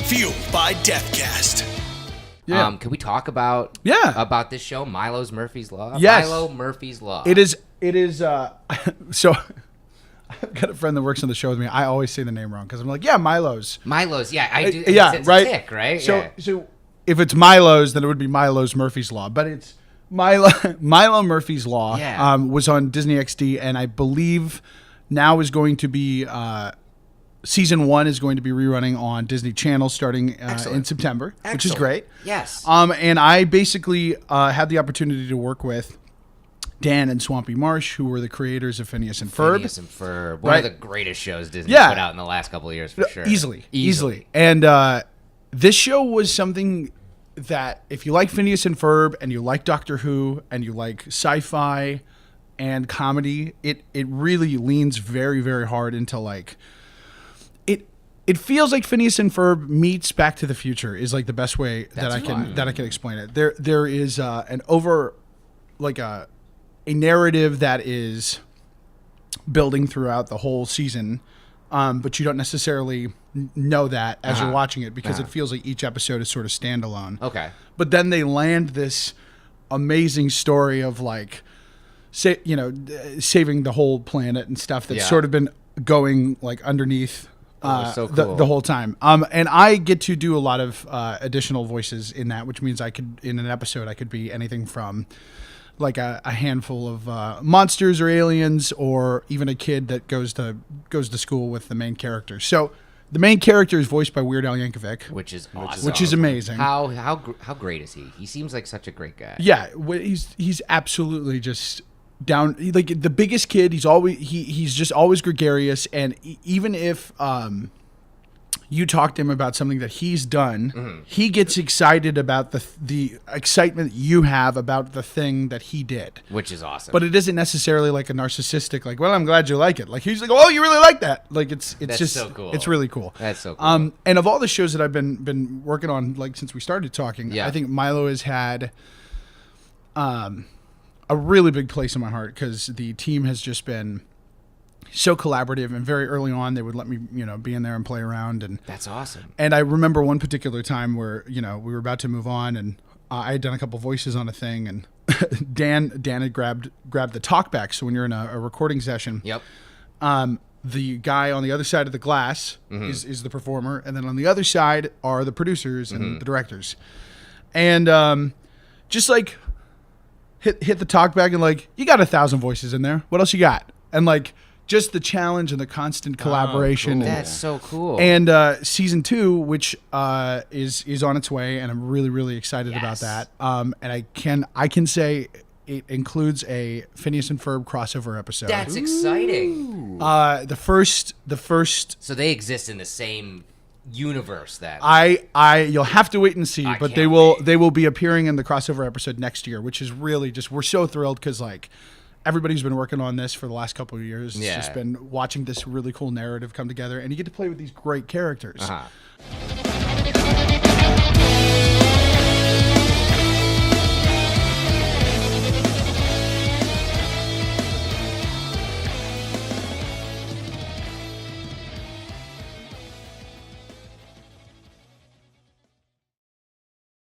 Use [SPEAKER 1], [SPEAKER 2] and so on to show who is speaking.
[SPEAKER 1] Fueled by Deathcast.
[SPEAKER 2] Yeah.
[SPEAKER 3] Can we talk about about this show, Milo's Murphy's Law?
[SPEAKER 2] Yes.
[SPEAKER 3] Milo Murphy's Law.
[SPEAKER 2] It is. So I've got a friend that works on the show with me. I always say the name wrong because I'm like, yeah, Milo's.
[SPEAKER 3] Yeah, I do.
[SPEAKER 2] Yeah,
[SPEAKER 3] it's
[SPEAKER 2] right.
[SPEAKER 3] A tick, right?
[SPEAKER 2] So if it's Milo's, then it would be Milo's Murphy's Law. But it's Milo Murphy's Law.
[SPEAKER 3] Yeah.
[SPEAKER 2] Was on Disney XD, and I believe now is going to be season 1 is going to be rerunning on Disney Channel starting in September, which is great.
[SPEAKER 3] Yes.
[SPEAKER 2] And I basically had the opportunity to work with Dan and Swampy Marsh, who were the creators of Phineas and Ferb.
[SPEAKER 3] Phineas and Ferb. One of the greatest shows Disney put out in the last couple of years, for sure.
[SPEAKER 2] Easily. And this show was something that if you like Phineas and Ferb and you like Doctor Who and you like sci-fi and comedy, it really leans very, very hard into like... It feels like Phineas and Ferb meets Back to the Future is like the best way that I can explain it. There is a narrative that is building throughout the whole season, but you don't necessarily know that as you're watching it because it feels like each episode is sort of standalone.
[SPEAKER 3] Okay.
[SPEAKER 2] But then they land this amazing story of like, saving the whole planet and stuff that's sort of been going like underneath.
[SPEAKER 3] So cool.
[SPEAKER 2] The whole time. And I get to do a lot of additional voices in that, which means in an episode, I could be anything from like a handful of monsters or aliens, or even a kid that goes to school with the main character. So the main character is voiced by Weird Al Yankovic,
[SPEAKER 3] which is awesome.
[SPEAKER 2] which is amazing.
[SPEAKER 3] How great is he? He seems like such a great guy.
[SPEAKER 2] Yeah, he's absolutely just down, like the biggest kid. He's just always gregarious, and even if you talk to him about something that he's done, he gets excited about the excitement you have about the thing that he did,
[SPEAKER 3] which is awesome.
[SPEAKER 2] But it isn't necessarily like a narcissistic, like, well, I'm glad you like it. Like he's like, oh, you really like that. Like it's
[SPEAKER 3] That's
[SPEAKER 2] just
[SPEAKER 3] so cool.
[SPEAKER 2] It's really cool.
[SPEAKER 3] That's so cool.
[SPEAKER 2] And of all the shows that I've been working on, like since we started talking, I think Milo has had a really big place in my heart because the team has just been so collaborative, and very early on they would let me, be in there and play around, and
[SPEAKER 3] that's awesome.
[SPEAKER 2] And I remember one particular time where, we were about to move on, and I had done a couple voices on a thing, and Dan had grabbed the talkback. So when you're in a recording session, the guy on the other side of the glass is the performer, and then on the other side are the producers and the directors, and just like hit the talkback and like, you got 1,000 voices in there. What else you got? And like, just the challenge and the constant collaboration.
[SPEAKER 3] Cool. That's so cool.
[SPEAKER 2] And season 2, which is on its way, and I'm really, really excited about that. And I can say it includes a Phineas and Ferb crossover episode.
[SPEAKER 3] That's exciting.
[SPEAKER 2] The first.
[SPEAKER 3] So they exist in the same universe then.
[SPEAKER 2] You'll have to wait and see, but they will be appearing in the crossover episode next year, which is really just, we're so thrilled because like everybody's been working on this for the last couple of years. It's just been watching this really cool narrative come together, and you get to play with these great characters.